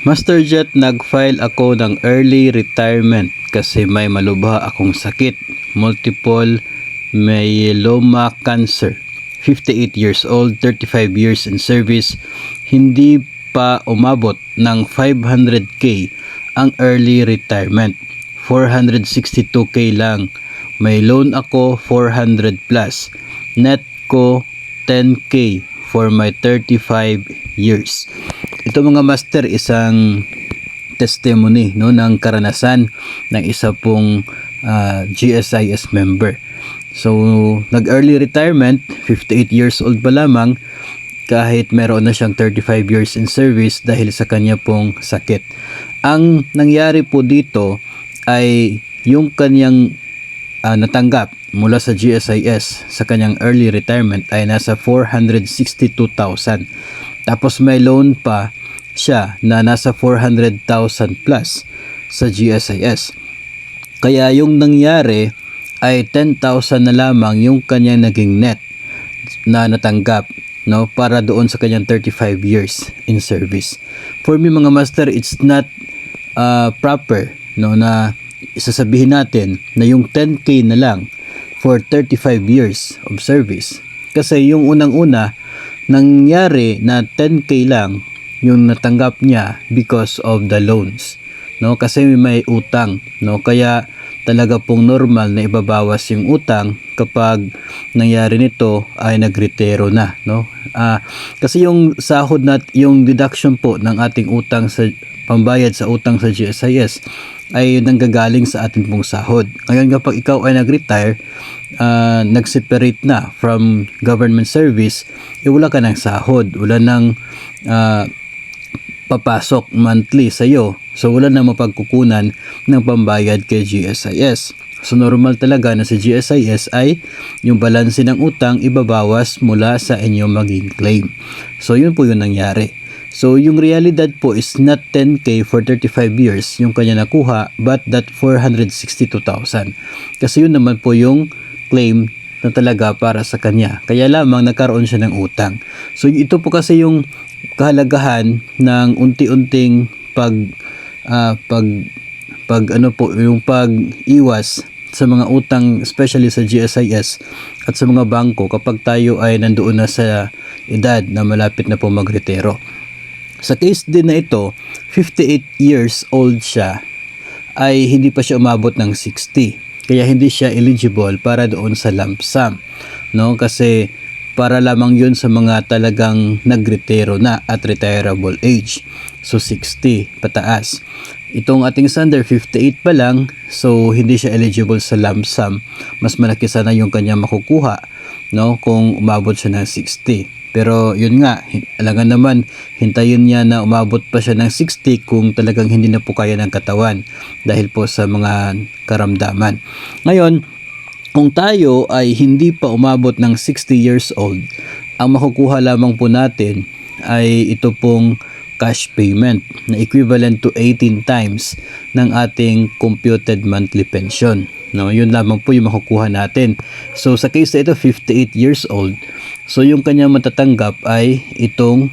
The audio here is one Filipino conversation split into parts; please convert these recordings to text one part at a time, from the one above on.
Master Jet, nag-file ako ng early retirement kasi may malubha akong sakit, multiple myeloma cancer. 58 years old, 35 years in service, hindi pa umabot ng 500k ang early retirement. 462k lang. May loan ako 400 plus. Net ko 10k for my 35 years. Ito mga master, isang testimony no ng karanasan ng isa pong GSIS member. So nag-early retirement, 58 years old pa lamang, kahit meron na siyang 35 years in service dahil sa kanya pong sakit. Ang nangyari po dito ay yung kanyang natanggap mula sa GSIS sa kanyang early retirement ay nasa 462,000. Tapos may loan pa siya na nasa 400,000 plus sa GSIS. Kaya yung nangyari ay 10,000 na lamang yung kanyang naging net na natanggap, no, para doon sa kanyang 35 years in service. For me mga master, it's not proper, no, na isasabihin natin na yung 10k na lang for 35 years of service. Kasi yung unang-una nangyari na 10k lang yung natanggap niya because of the loans, no, kasi may utang, no, kaya talaga pong normal na ibabawas yung utang kapag nangyari nito ay nagretiro na, no. Kasi yung sahod yung deduction po ng ating utang sa pambayad sa utang sa GSIS ay nanggagaling sa ating pong sahod. Ngayon kapag ikaw ay nag-retire, nag-separate na from government service, wala ka ng sahod, wala nang papasok monthly sa iyo. So wala na mapagkukunan ng pambayad kay GSIS. So normal talaga na sa GSIS ay yung balanse ng utang ibabawas mula sa inyong maging claim. So yun po yung nangyari. So yung realidad po is not 10k for 35 years yung kanya nakuha, but that 462,000. Kasi yun naman po yung claim na talaga para sa kanya. Kaya lamang nagkaroon siya ng utang. So ito po kasi yung kahalagahan ng unti-unting yung pag-iwas sa mga utang, especially sa GSIS at sa mga bangko kapag tayo ay nandoon na sa edad na malapit na po magretiro. Sa case din na ito, 58 years old siya, ay hindi pa siya umabot ng 60. Kaya hindi siya eligible para doon sa lump sum, no? Kasi para lamang yun sa mga talagang nagretiro na at retirable age. So 60 pataas. Itong ating Sander 58 pa lang, so hindi siya eligible sa lump sum. Mas malaki sana yung kanya makukuha, no, kung umabot siya ng 60. Pero yun nga, alangan naman hintayin niya na umabot pa siya ng 60 kung talagang hindi na po kaya ng katawan dahil po sa mga karamdaman. Ngayon, kung tayo ay hindi pa umabot ng 60 years old, ang makukuha lamang po natin ay ito pong cash payment na equivalent to 18 times ng ating computed monthly pension. No, yun lamang po yung makukuha natin. So sa case na ito, 58 years old, so yung kanyang matatanggap ay itong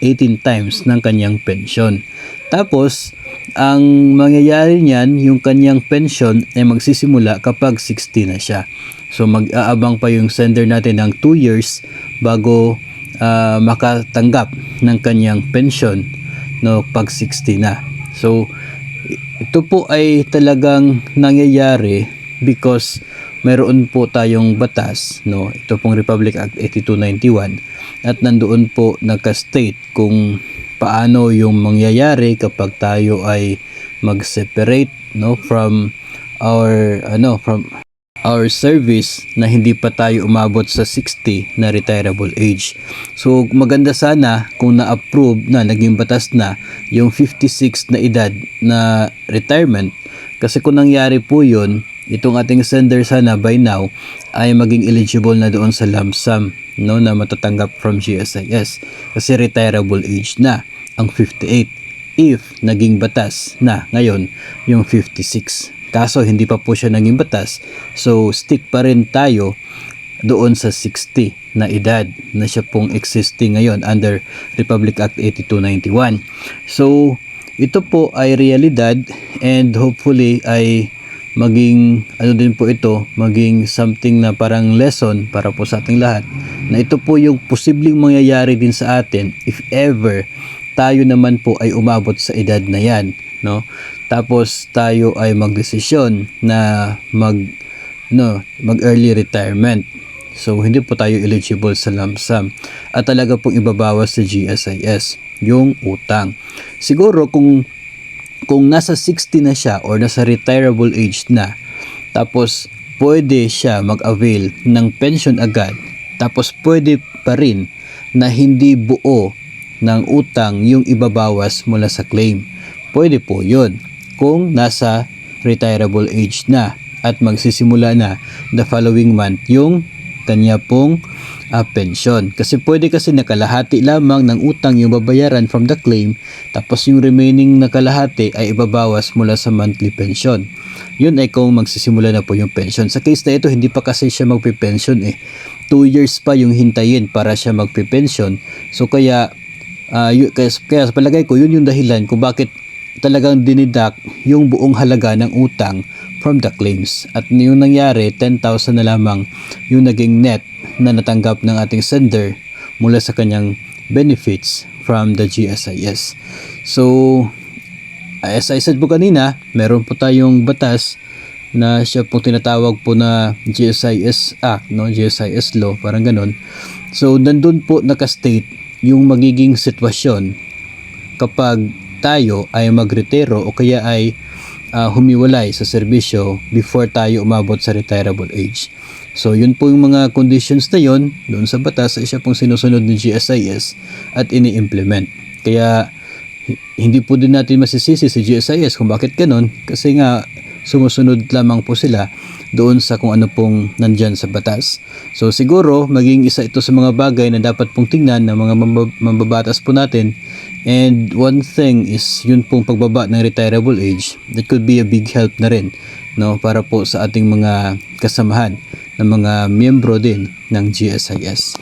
18 times ng kanyang pension. Tapos ang mangyayari niyan, yung kanyang pension ay magsisimula kapag 60 na siya. So mag-aabang pa yung sender natin ng 2 years bago makatanggap ng kanyang pension, no, pag 60 na. So ito po ay talagang nangyayari because mayroon po tayong batas, no, ito pong Republic Act 8291, at nandoon po naka-state kung paano yung mangyayari kapag tayo ay mag-separate, no, from our service na hindi pa tayo umabot sa 60 na retirable age. So maganda sana kung na-approve na, naging batas na yung 56 na edad na retirement, kasi kung nangyari po yun, itong ating sender sana by now ay maging eligible na doon sa lump sum, no, na matatanggap from GSIS kasi retirable age na ang 58 if naging batas na ngayon yung 56. Kaso hindi pa po siya naging batas, so stick pa rin tayo doon sa 60 na edad na siya pong existing ngayon under Republic Act 8291. So ito po ay realidad and hopefully ay maging ano din po ito, maging something na parang lesson para po sa ating lahat, na ito po yung posibleng mangyayari din sa atin if ever tayo naman po ay umabot sa edad na yan, no? Tapos tayo ay magdesisyon na mag early retirement. So hindi po tayo eligible sa lump sum at talaga pong ibabawas sa GSIS yung utang. Siguro kung nasa 60 na siya or nasa retirable age na, tapos pwede siya mag-avail ng pension agad, tapos pwede pa rin na hindi buo ng utang yung ibabawas mula sa claim. Pwede po yun kung nasa retirable age na at magsisimula na the following month yung kanya pong pension. Kasi pwede kasi nakalahati lamang ng utang yung babayaran from the claim, tapos yung remaining na kalahati ay ibabawas mula sa monthly pension. Yun ay kung magsisimula na po yung pension. Sa case na ito, hindi pa kasi siya magpe-pension 2 years pa yung hintayin para siya magpe-pension. So kaya sa palagay ko, yun yung dahilan kung bakit talagang dinidak yung buong halaga ng utang from the claims. At yung nangyari, 10,000 na lamang yung naging net na natanggap ng ating sender mula sa kanyang benefits from the GSIS. So, as I said po kanina, meron po tayong batas na siya po tinatawag po na GSIS Act, GSIS Law, parang ganon. So, nandun po nakastate yung magiging sitwasyon kapag tayo ay magretiro o kaya ay humiwalay sa serbisyo before tayo umabot sa retirable age. So yun po yung mga conditions na yun doon sa batas ay siya pong sinusunod ng GSIS at ini-implement. Kaya hindi po din natin masisisi sa GSIS kung bakit ganon, kasi nga sumusunod lamang po sila doon sa kung ano pong nandyan sa batas. So siguro maging isa ito sa mga bagay na dapat pong tingnan ng mga mambabatas po natin. And one thing is yun pong pagbaba ng retirable age, that could be a big help na rin, para po sa ating mga kasamahan ng mga miyembro din ng GSIS.